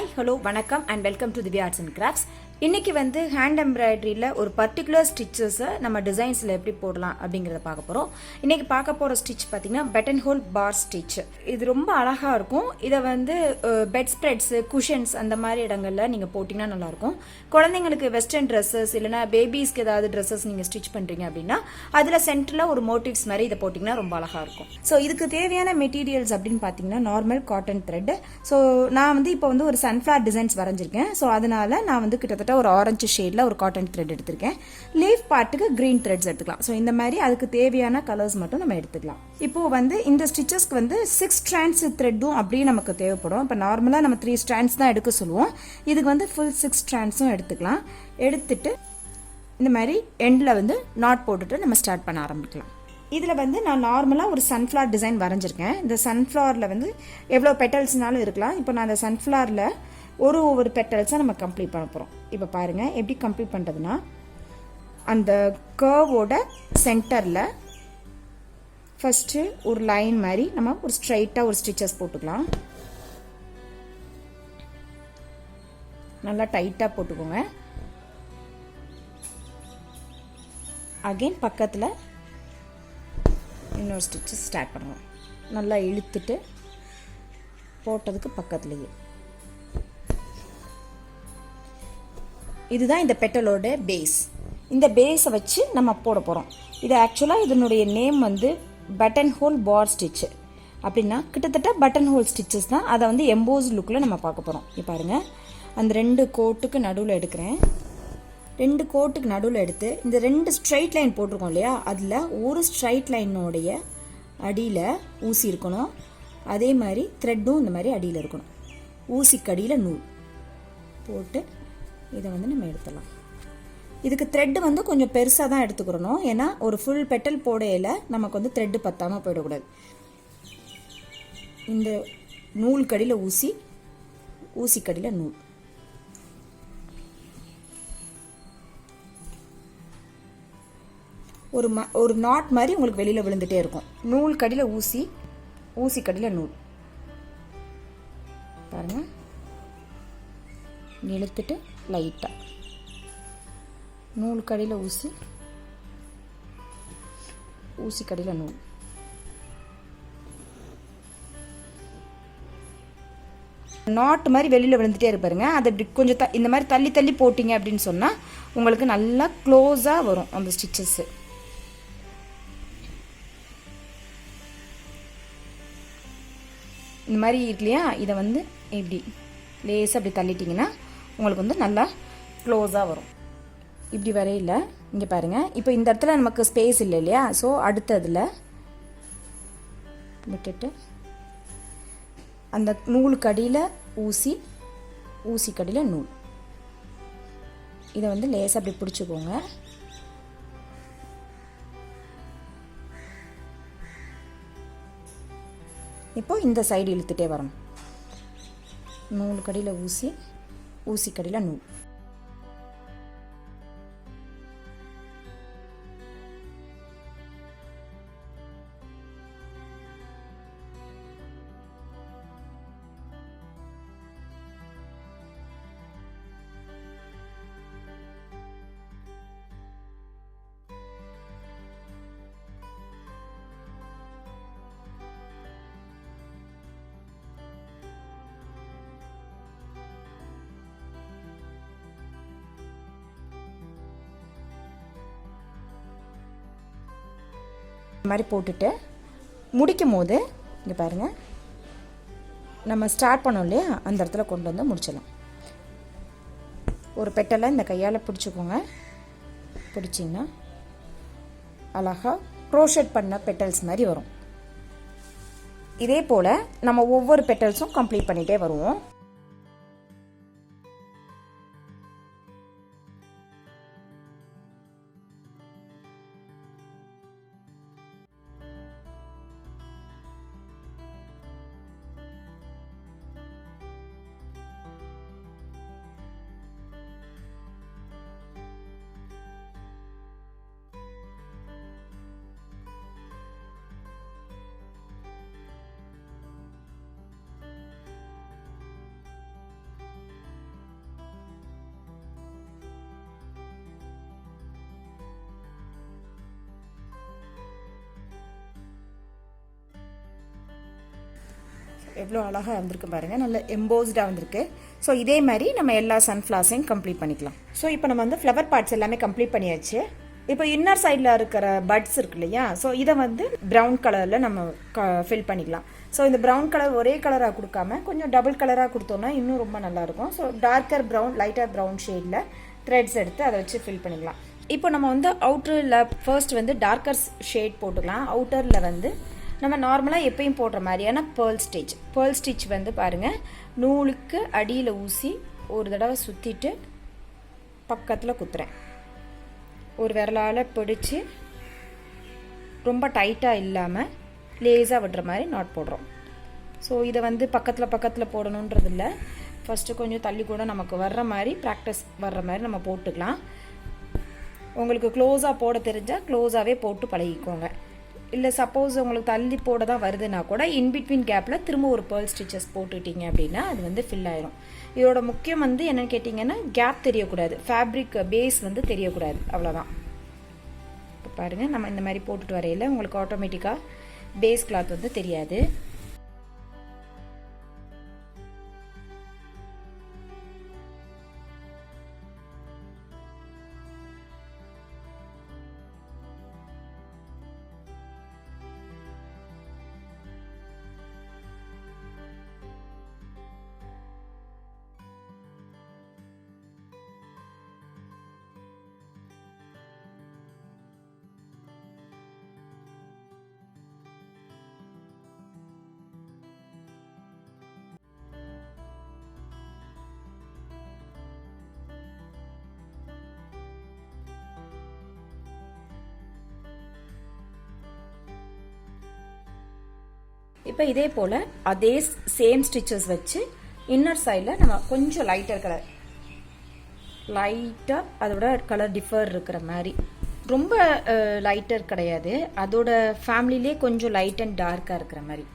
Hi, hello, vanakkam and welcome to Dhivya Arts and Crafts. இன்னைக்கு வந்து hand எம்ப்ராய்டரியில் ஒரு particular ஸ்டிச்சஸை நம்ம டிசைன்ஸில் எப்படி போடலாம் அப்படிங்கிறத பார்க்க போகிறோம். இன்றைக்கி பார்க்க போகிற ஸ்டிச் பார்த்திங்கன்னா பட்டன் ஹோல் பார் ஸ்டிச். இது ரொம்ப அழகாக இருக்கும். இதை வந்து பெட் ஸ்ப்ரெட்ஸு, குஷன்ஸ் அந்த மாதிரி இடங்களில் நீங்கள் போட்டிங்கன்னா நல்லாயிருக்கும். குழந்தைங்களுக்கு வெஸ்டர்ன் ட்ரெஸ்ஸஸ் இல்லைனா பேபிஸ்க்கு ஏதாவது ட்ரெஸ்ஸஸ் நீங்கள் ஸ்டிச் பண்ணுறீங்க அப்படின்னா அதில் சென்டரில் ஒரு மோட்டிவ்ஸ் மாதிரி இதை போட்டிங்கன்னா ரொம்ப அழகாக இருக்கும். ஸோ இதுக்கு தேவையான மெட்டீரியல்ஸ் அப்படின்னு பார்த்தீங்கன்னா நார்மல் காட்டன் த்ரெட். ஸோ நான் வந்து இப்போ வந்து ஒரு சன்ஃப்ளவர் டிசைன்ஸ் வரைஞ்சிருக்கேன். ஸோ அதனால் நான் வந்து கிட்டத்தட்ட ஒரு ஆரஞ்சு ஷேட்ல ஒரு காட்டன் த்ரெட் எடுத்திருக்கேன். லீஃப் பார்ட்டுக்கு கிரீன் த்ரெட்ஸ் எடுத்துக்கலாம். ஸோ இந்த மாதிரி அதுக்கு தேவையான கலர்ஸ் மட்டும் நம்ம எடுத்துக்கலாம். இப்போ வந்து இந்த ஸ்டிச்சஸ்க்கு வந்து 6 ஸ்ட்ராண்ட்ஸ் த்ரெட்டும் அப்படியே நமக்கு தேவைப்படும். இப்போ நார்மலாக நம்ம 3 ஸ்ட்ராண்ட்ஸ் தான் எடுக்க சொல்லுவோம். இதுக்கு வந்து ஃபுல் 6 ஸ்ட்ராண்ட்ஸும் எடுத்துக்கலாம். எடுத்துட்டு இந்த மாதிரி எண்டில் வந்து நாட் போட்டுட்டு நம்ம ஸ்டார்ட் பண்ண ஆரம்பிக்கலாம். இதில் வந்து நான் நார்மலாக ஒரு சன்ஃப்ளவர் டிசைன் வரைஞ்சிருக்கேன். இந்த சன்ஃப்ளவரில் வந்து எவ்வளோ பெட்டல்ஸ்னாலும் இருக்கலாம். இப்போ நான் அந்த சன்ஃப்ளவரில் ஒவ்வொரு பெட்டல்ஸாக நம்ம கம்ப்ளீட் பண்ண போகிறோம். இப்போ பாருங்கள் எப்படி கம்ப்ளீட் பண்ணுறதுன்னா, அந்த கர்வோட சென்டரில் ஃபஸ்ட்டு ஒரு லைன் மாதிரி நம்ம ஒரு ஸ்ட்ரைட்டாக ஒரு ஸ்டிச்சஸ் போட்டுக்கலாம். நல்லா டைட்டாக போட்டுக்கோங்க. அகெயின் பக்கத்தில் இன்னொரு ஸ்டிச்சஸ் ஸ்டார்ட் பண்ணுவோம். நல்லா இழுத்துட்டு போட்டதுக்கு பக்கத்துலேயே இதுதான் இந்த பெட்டலோட பேஸ். இந்த பேஸை வச்சு நம்ம போட போகிறோம். இது ஆக்சுவலாக இதனுடைய நேம் வந்து பட்டன் ஹோல் பார் ஸ்டிச். அப்படின்னா கிட்டத்தட்ட பட்டன் ஹோல் ஸ்டிச்சஸ் தான். அதை வந்து எம்போஸ் லுக்கில் நம்ம பார்க்க போகிறோம். இப்போ பாருங்கள், அந்த 2 கோட்டுக்கு நடுவில் எடுக்கிறேன். 2 கோட்டுக்கு நடுவில் எடுத்து இந்த 2 ஸ்ட்ரைட் லைன் போட்டிருக்கோம் இல்லையா, அதில் ஒரு ஸ்ட்ரைட் லைனோடைய அடியில் ஊசி இருக்கணும். அதே மாதிரி த்ரெட்டும் இந்த மாதிரி அடியில் இருக்கணும். ஊசிக்கு அடியில் நூல் போட்டு இதை வந்து நம்ம எடுத்துடலாம். இதுக்கு த்ரெட்டு வந்து கொஞ்சம் பெருசாக தான் எடுத்துக்கிறணும். ஏன்னா ஒரு ஃபுல் பெட்டல் போடையில் நமக்கு வந்து த்ரெட்டு பத்தாமல் போயிடக்கூடாது. இந்த நூல் கடியில் ஊசி, ஊசிக்கடியில் நூல். ஒரு நாட் மாதிரி உங்களுக்கு வெளியில் விழுந்துட்டே இருக்கும். நூல் கடியில் ஊசி, ஊசிக்கடியில் நூல். பாருங்கள், இழுத்துட்டு லைட்டாக நூல் கடியில் ஊசி, ஊசி கடியில் நூல். நாட் மாதிரி வெளியில் விழுந்துட்டே இருப்பாருங்க. அதை இப்படி கொஞ்சம் இந்த மாதிரி தள்ளி தள்ளி போட்டிங்க அப்படின்னு சொன்னால் உங்களுக்கு நல்லா க்ளோஸாக வரும் அந்த ஸ்டிச்சஸ்ஸு. இந்த மாதிரி இருக்கு இல்லையா, இதை வந்து இப்படி லேசாக அப்படி தள்ளிட்டிங்கன்னா உங்களுக்கு வந்து நல்லா க்ளோஸாக வரும். இப்படி வரையில் இங்கே பாருங்கள். இப்போ இந்த இடத்துல நமக்கு ஸ்பேஸ் இல்லை இல்லையா, ஸோ அடுத்ததில் விட்டுட்டு அந்த நூலுக்கு அடியில் ஊசி, ஊசிக்கடியில் நூல். இதை வந்து லேசாக அப்படி பிடிச்சிக்கோங்க. இப்போ இந்த சைடு இழுத்துட்டே வரணும். நூல் கடியில் ஊசி, ஊசிக்கடியில் நூல். இந்த மாதிரி போட்டுட்டு முடிக்கும் போது இங்கே பாருங்கள், நம்ம ஸ்டார்ட் பண்ணோம் இல்லையா, அந்த இடத்துல கொண்டு வந்து முடிச்சிடலாம். ஒரு பெட்டலை இந்த கையால் பிடிச்சிக்கோங்க. பிடிச்சிங்கன்னா அழகாக க்ரோஷெட் பண்ண பெட்டல்ஸ் மாதிரி வரும். இதே போல் நம்ம ஒவ்வொரு பெட்டல்ஸும் கம்ப்ளீட் பண்ணிகிட்டே வருவோம். எவ்வளோ அழகாக வந்திருக்கு பாருங்கள், நல்ல எம்போஸ்டாக வந்திருக்கு. ஸோ இதே மாதிரி நம்ம எல்லா சன்ஃப்ளவர்ஸையும் கம்ப்ளீட் பண்ணிக்கலாம். ஸோ இப்போ நம்ம வந்து ஃப்ளவர் பார்ட்ஸ் எல்லாமே கம்ப்ளீட் பண்ணியாச்சு. இப்போ இன்னர் சைடில் இருக்கிற பட்ஸ் இருக்கு இல்லையா, ஸோ இதை வந்து ப்ரௌன் கலரில் நம்ம ஃபில் பண்ணிக்கலாம். ஸோ இந்த ப்ரௌன் கலர் ஒரே கலராக கொடுக்காம கொஞ்சம் டபுள் கலராக கொடுத்தோன்னா இன்னும் ரொம்ப நல்லாயிருக்கும். So darker brown, lighter brown ஷேடில் த்ரெட்ஸ் எடுத்து அதை வச்சு ஃபில் பண்ணிக்கலாம். இப்போ நம்ம வந்து அவுட்டரில் ஃபர்ஸ்ட் வந்து டார்க்கர் ஷேட் போட்டுக்கலாம். அவுட்டரில் வந்து நம்ம நார்மலாக எப்பயும் போடுற மாதிரியான பேர்ல் ஸ்டிச் வந்து பாருங்கள், நூலுக்கு அடியில் ஊசி ஒரு தடவை சுற்றிட்டு பக்கத்தில் குத்துறேன். ஒரு விரலால் பிடிச்சி ரொம்ப டைட்டாக இல்லாமல் லேஸாக விடுற மாதிரி நாட் போடுறோம். ஸோ இதை வந்து பக்கத்தில் போடணுன்றது இல்லை, ஃபஸ்ட்டு கொஞ்சம் தள்ளி கூட நமக்கு வர்ற மாதிரி ப்ராக்டிஸ் வர்ற மாதிரி நம்ம போட்டுக்கலாம். உங்களுக்கு க்ளோஸாக போட தெரிஞ்சால் க்ளோஸாகவே போட்டு பழகிக்கோங்க. இல்லை சப்போஸ் உங்களுக்கு தள்ளி போட தான் வருதுன்னா கூட இன்பிட்வீன் கேப்பில் திரும்ப ஒரு பேர்ல் ஸ்டிச்சஸ் போட்டுக்கிட்டீங்க அப்படின்னா அது வந்து ஃபில் ஆயிரும். இதோட முக்கியம் வந்து என்னென்னு கேட்டிங்கன்னா கேப் தெரியக்கூடாது, ஃபேப்ரிக் பேஸ் வந்து தெரியக்கூடாது, அவ்வளோதான். இப்போ பாருங்கள், நம்ம இந்த மாதிரி போட்டுட்டு வரையில் உங்களுக்கு ஆட்டோமேட்டிக்காக பேஸ் கிளாத் வந்து தெரியாது. இப்போ இதே போல் அதே சேம் ஸ்டிச்சஸ் வச்சு இன்னர் சைடில் நம்ம கொஞ்சம் லைட்டர் கலர், லைட்டாக அதோட கலர் டிஃபர் இருக்கிற மாதிரி, ரொம்ப லைட்டர் கிடையாது, அதோட ஃபேமிலிலே கொஞ்சம் லைட் அண்ட் டார்க்காக இருக்கிற மாதிரி.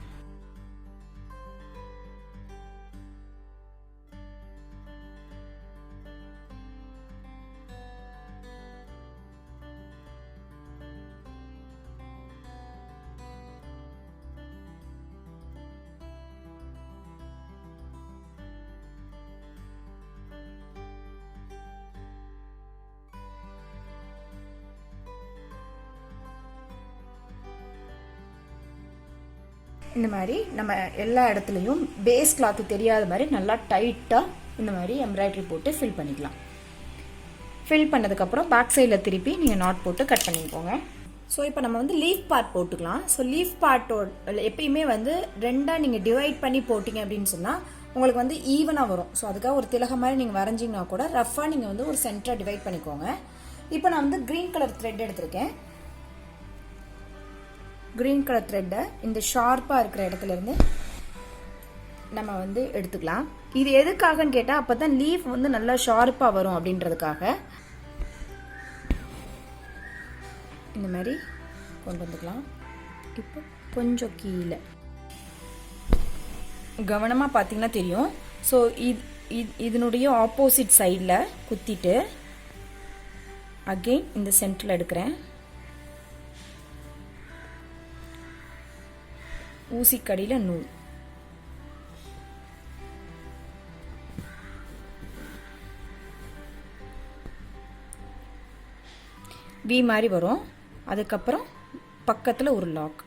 இந்த மாதிரி நம்ம எல்லா இடத்துலையும் பேஸ் கிளாத்து தெரியாத மாதிரி நல்லா டைட்டாக இந்த மாதிரி எம்ப்ராய்டரி போட்டு ஃபில் பண்ணிக்கலாம். ஃபில் பண்ணதுக்கப்புறம் பேக் சைடில் திருப்பி நீங்கள் நாட் போட்டு கட் பண்ணிக்கோங்க. ஸோ இப்போ நம்ம வந்து லீஃப் பார்ட் போட்டுக்கலாம். ஸோ லீஃப் பார்ட்டோட எப்பயுமே வந்து ரெண்டாக நீங்கள் டிவைட் பண்ணி போட்டிங்க அப்படின்னு சொன்னால் உங்களுக்கு வந்து ஈவனாக வரும். ஸோ அதுக்காக ஒரு திலக மாதிரி நீங்கள் வரைஞ்சிங்கன்னா கூட ரஃபாக நீங்கள் வந்து ஒரு சென்டராக டிவைட் பண்ணிக்கோங்க. இப்போ நான் வந்து க்ரீன் கலர் த்ரெட் எடுத்திருக்கேன். க்ரீன் கலர் த்ரெட்டை இந்த ஷார்ப்பாக இருக்கிற இடத்துலேருந்து நம்ம வந்து எடுத்துக்கலாம். இது எதுக்காகன்னு கேட்டால் அப்போ தான் லீஃப் வந்து நல்லா ஷார்ப்பாக வரும் அப்படின்றதுக்காக இந்த மாதிரி கொண்டு வந்துக்கலாம். இப்போ கொஞ்சம் கீழே கவனமாக பார்த்தீங்கன்னா தெரியும். ஸோ இதனுடைய ஆப்போசிட் சைடில் குத்திட்டு அகெயின் இந்த சென்டரில் எடுக்கிறேன். ஊசிக்கடியில் நூல், வி மாதிரி வரும். அதுக்கப்புறம் பக்கத்தில் ஒரு லாக்.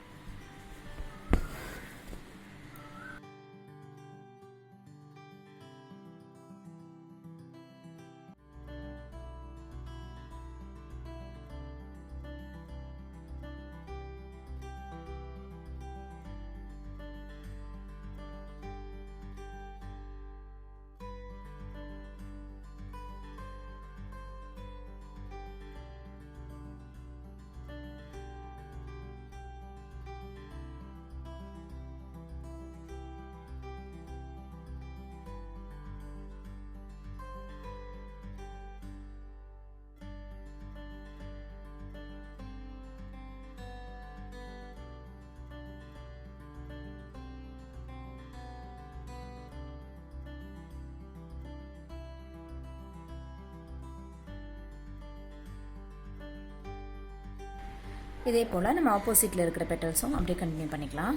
இதே போல் நம்ம ஆப்போசிட்டில் இருக்கிற பெட்டல்ஸும் அப்படியே கண்டினியூ பண்ணிக்கலாம்.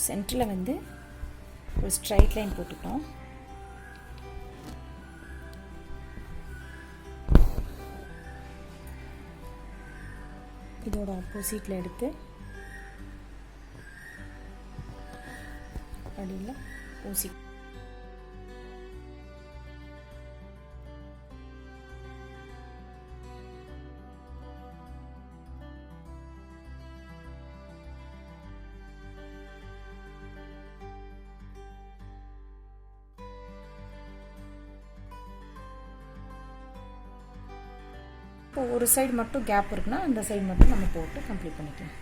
சென்டரில் வந்து ஒரு ஸ்ட்ரைட் லைன் போட்டுட்டோம். இதோட ஆப்போசிட்டில் எடுத்து அடியில் ஊசி இப்போ ஒரு சைடு மட்டும் கேப் இருக்குன்னா அந்த சைடு மட்டும் நம்ம போட்டு கம்ப்ளீட் பண்ணிக்கலாம்.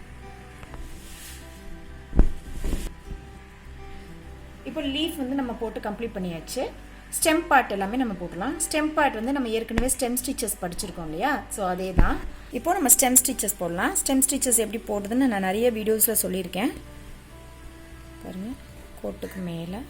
இப்போ லீஃப் வந்து நம்ம போட்டு கம்ப்ளீட் பண்ணியாச்சு. ஸ்டெம் பார்ட் எல்லாமே நம்ம போடலாம். ஸ்டெம் பார்ட் வந்து நம்ம ஏற்கனவே ஸ்டெம் ஸ்டிச்சஸ் படிச்சிருக்கோம் இல்லையா, ஸோ அதே தான். இப்போ நம்ம ஸ்டெம் ஸ்டிச்சஸ் போடலாம். ஸ்டெம் ஸ்டிச்சஸ் எப்படி போடுறதுன்னு நான் நிறைய வீடியோஸில் சொல்லியிருக்கேன். பாருங்கள், கோட்டுக்கு மேலே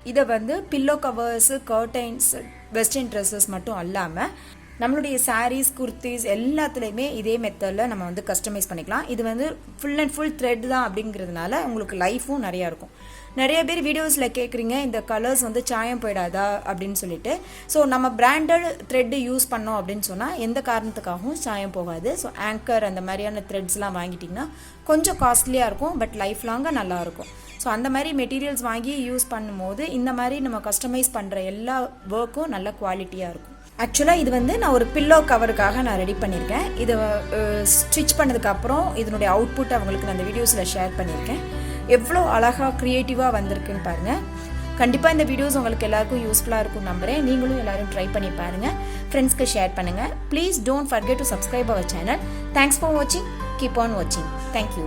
இதை வந்து pillow covers, curtains, western dresses மட்டும் இல்லாமல் நம்மளுடைய சாரீஸ், குர்த்திஸ் எல்லாத்துலேயுமே இதே மெத்தடில் நம்ம வந்து கஸ்டமைஸ் பண்ணிக்கலாம். இது வந்து ஃபுல் அண்ட் ஃபுல் த்ரெட் தான் அப்படிங்கிறதுனால உங்களுக்கு லைஃபும் நிறையா இருக்கும். நிறைய பேர் வீடியோஸில் கேட்குறீங்க இந்த கலர்ஸ் வந்து சாயம் போயிடாதா அப்படின்னு சொல்லிட்டு. ஸோ நம்ம பிராண்டட் த்ரெட்டு யூஸ் பண்ணோம் அப்படின்னு சொன்னால் எந்த காரணத்துக்காகவும் சாயம் போகாது. ஸோ ஆங்கர் அந்த மாதிரியான த்ரெட்ஸ்லாம் வாங்கிட்டிங்கன்னா கொஞ்சம் காஸ்ட்லியாக இருக்கும், பட் லைஃப் லாங்காக நல்லாயிருக்கும். ஸோ அந்த மாதிரி மெட்டீரியல்ஸ் வாங்கி யூஸ் பண்ணும்போது இந்த மாதிரி நம்ம கஸ்டமைஸ் பண்ணுற எல்லா ஒர்க்கும் நல்ல குவாலிட்டியாக இருக்கும். ஆக்சுவலாக இது வந்து நான் ஒரு பில்லோ கவருக்காக நான் ரெடி பண்ணியிருக்கேன். இதை ஸ்டிச் பண்ணதுக்கப்புறம் இதனுடைய அவுட்புட் அவங்களுக்கு நான் அந்த வீடியோஸில் ஷேர் பண்ணியிருக்கேன். எவ்வளோ அழகாக க்ரியேட்டிவாக வந்திருக்குன்னு பாருங்கள். கண்டிப்பாக இந்த வீடியோஸ் உங்களுக்கு எல்லாருக்கும் யூஸ்ஃபுல்லாக இருக்கும் நம்புகிறேன். நீங்களும் எல்லோரும் ட்ரை பண்ணி பாருங்கள், ஃப்ரெண்ட்ஸ்க்கு ஷேர் பண்ணுங்கள். Please don't forget to subscribe our channel. Thanks for வாட்சிங். கீப் ஆன் வாட்சிங். தேங்க்யூ.